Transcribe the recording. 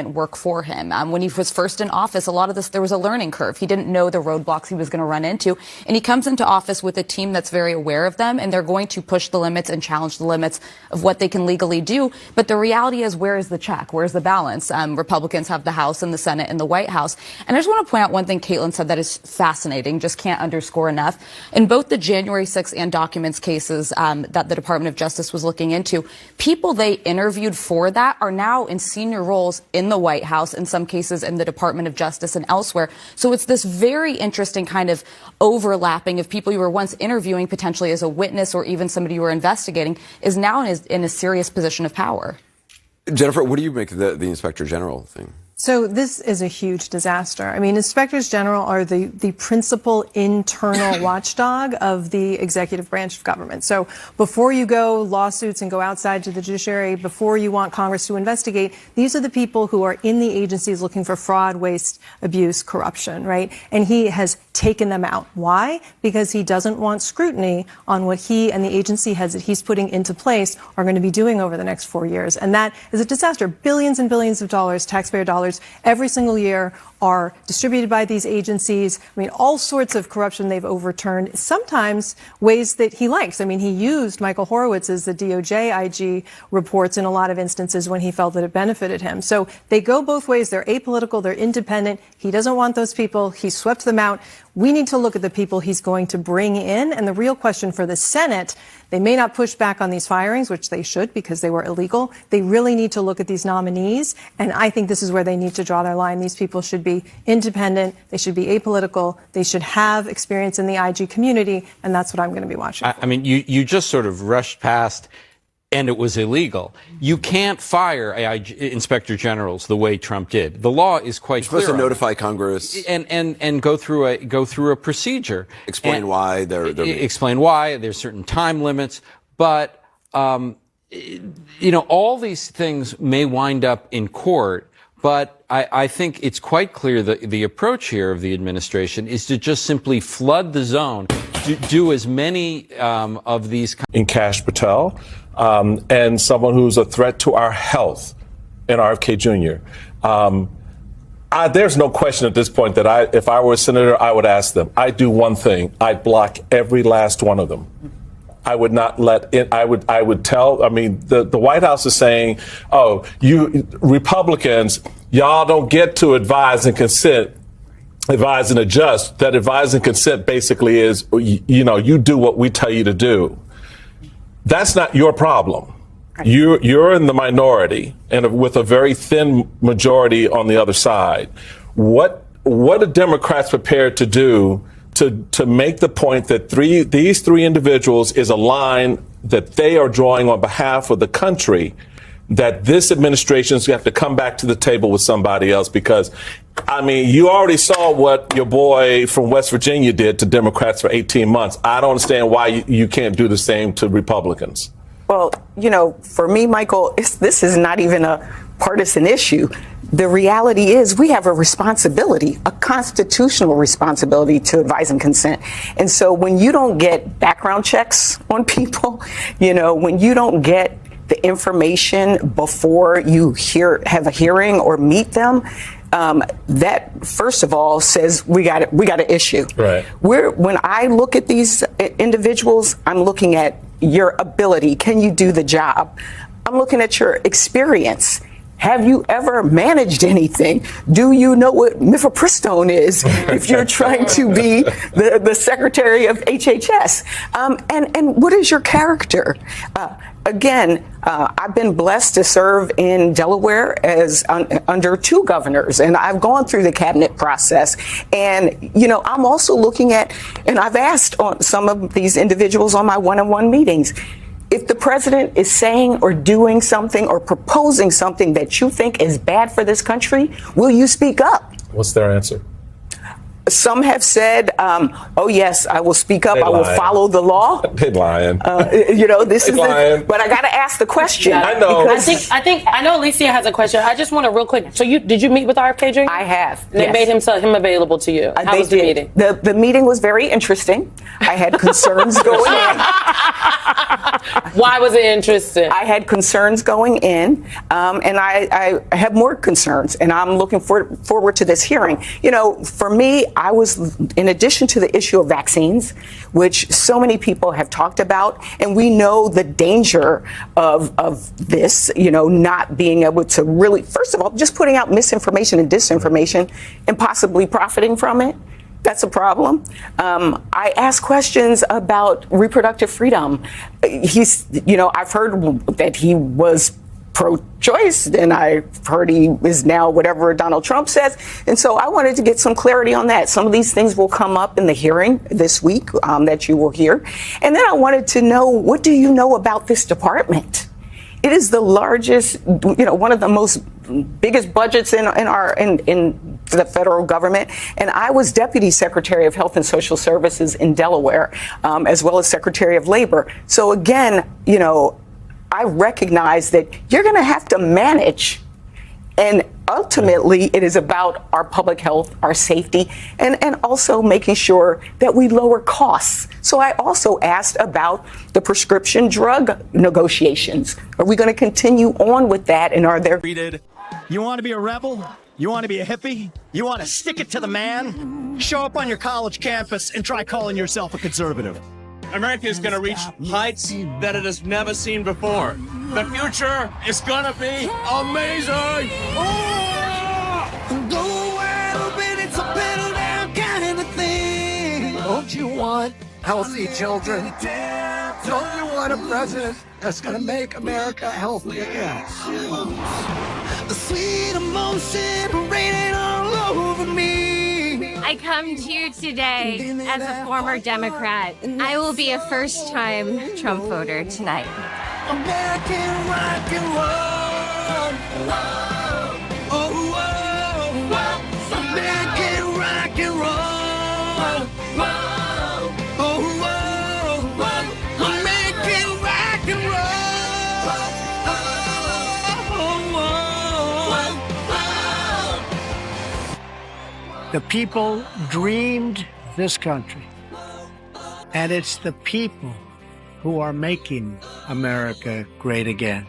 work for him. When he was first in office, a lot of this, there was a learning curve. He didn't know the roadblocks he was going to run into. And he comes into office with a team that's very aware of them, and they're going to push the limits and challenge the limits of what they can legally do. But the reality is, where is the check? Where's the balance? Republicans have the House and the Senate and the White House. And I just want to point out one thing Caitlin said that is fascinating, just can't underscore enough. In both the January 6th and documents cases that the Department of Justice was looking into, people they interviewed for that are now in senior roles in the White House, in some cases in the Department of Justice and elsewhere. So it's this very interesting kind of overlapping of people you were once interviewing potentially as a witness or even somebody you were investigating is now in a serious position of power. Jennifer, what do you make of the Inspector General thing? So this is a huge disaster. I mean, inspectors general are the principal internal watchdog of the executive branch of government. So before you go lawsuits and go outside to the judiciary, before you want Congress to investigate, these are the people who are in the agencies looking for fraud, waste, abuse, corruption, right? And he has taken them out. Why? Because he doesn't want scrutiny on what he and the agency heads that he's putting into place are going to be doing over the next 4 years. And that is a disaster. Billions and billions of dollars, taxpayer dollars, every single year are distributed by these agencies. I mean, all sorts of corruption they've overturned, sometimes ways that he likes. I mean, he used Michael Horowitz's, the DOJ IG reports in a lot of instances when he felt that it benefited him. So they go both ways. They're apolitical. They're independent. He doesn't want those people. He swept them out. We need to look at the people he's going to bring in. And the real question for the Senate, they may not push back on these firings, which they should because they were illegal. They really need to look at these nominees. And I think this is where they need to draw their line. These people should be independent. They should be apolitical. They should have experience in the IG community. And that's what I'm going to be watching for. I mean, you just sort of rushed past, and it was illegal. You can't fire inspector generals the way Trump did. The law is quite clear. You're supposed to notify Congress and go through a procedure. Explain why explain why there's certain time limits, but all these things may wind up in court. But I think it's quite clear that the approach here of the administration is to just simply flood the zone, do as many of these. In Kash Patel, and someone who's a threat to our health in RFK Jr. There's no question at this point that if I were a senator, I would ask them. I'd do one thing. I'd block every last one of them. I would not let it. I would tell. I mean, the White House is saying, "Oh, you Republicans, y'all don't get to advise and consent, advise and adjust." That advise and consent basically is, you do what we tell you to do. That's not your problem. You're in the minority and with a very thin majority on the other side. What are Democrats prepared to do to make the point that these three individuals is a line that they are drawing on behalf of the country, that this administration is going to have to come back to the table with somebody else? Because, I mean, you already saw what your boy from West Virginia did to Democrats for 18 months. I don't understand why you can't do the same to Republicans. Well, for me, Michael, this is not even a partisan issue. The reality is we have a responsibility, a constitutional responsibility to advise and consent. And so when you don't get background checks on people, when you don't get the information before you have a hearing or meet them, that first of all says we got an issue. Right. When I look at these individuals, I'm looking at your ability. Can you do the job? I'm looking at your experience. Have you ever managed anything? Do you know what mifepristone is if you're trying to be the secretary of HHS? And what is your character? Again, I've been blessed to serve in Delaware as under two governors, and I've gone through the cabinet process. And, I'm also looking at, and I've asked on some of these individuals on my one-on-one meetings, if the president is saying or doing something or proposing something that you think is bad for this country, will you speak up? What's their answer? Some have said, oh, yes, I will speak up. They I will lying. follow the law. They lying. This They is lying. but I got to ask the question. I know. I know Alicia has a question. I just want to real quick. So did you meet with RFK Jr.? I have. They yes. made him available to you. How They was the did. meeting? The meeting was very interesting. I had concerns going in. Why was it interesting? I had concerns going in, and I have more concerns, and I'm looking forward to this hearing. You know, for me, I was, in addition to the issue of vaccines, which so many people have talked about, and we know the danger of this, you know, not being able to really, first of all, just putting out misinformation and disinformation and possibly profiting from it. That's a problem. I asked questions about reproductive freedom. I've heard that he was pro-choice, and I've heard he is now whatever Donald Trump says. And so I wanted to get some clarity on that. Some of these things will come up in the hearing this week that you will hear. And then I wanted to know, what do you know about this department? It is the largest, one of the most biggest budgets in the federal government. And I was Deputy Secretary of Health and Social Services in Delaware, as well as Secretary of Labor. So again, I recognize that you're going to have to manage. And ultimately, it is about our public health, our safety, and also making sure that we lower costs. So I also asked about the prescription drug negotiations. Are we going to continue on with that? And are there... You want to be a rebel? You want to be a hippie? You want to stick it to the man? Show up on your college campus and try calling yourself a conservative. America is going to reach heights that it has never seen before. The future is going to be amazing. Go wild, but it's a pedal down kind of thing. Don't you want healthy children? Don't you want a president that's going to make America healthy again? The sweet emotion raining all over me. I come to you today as a former Democrat. I will be a first-time Trump voter tonight. American rock and roll. Oh, oh, oh. American rock and roll. Oh, oh, oh. American rock and roll. Oh, oh, oh. The people dreamed this country, and it's the people who are making America great again.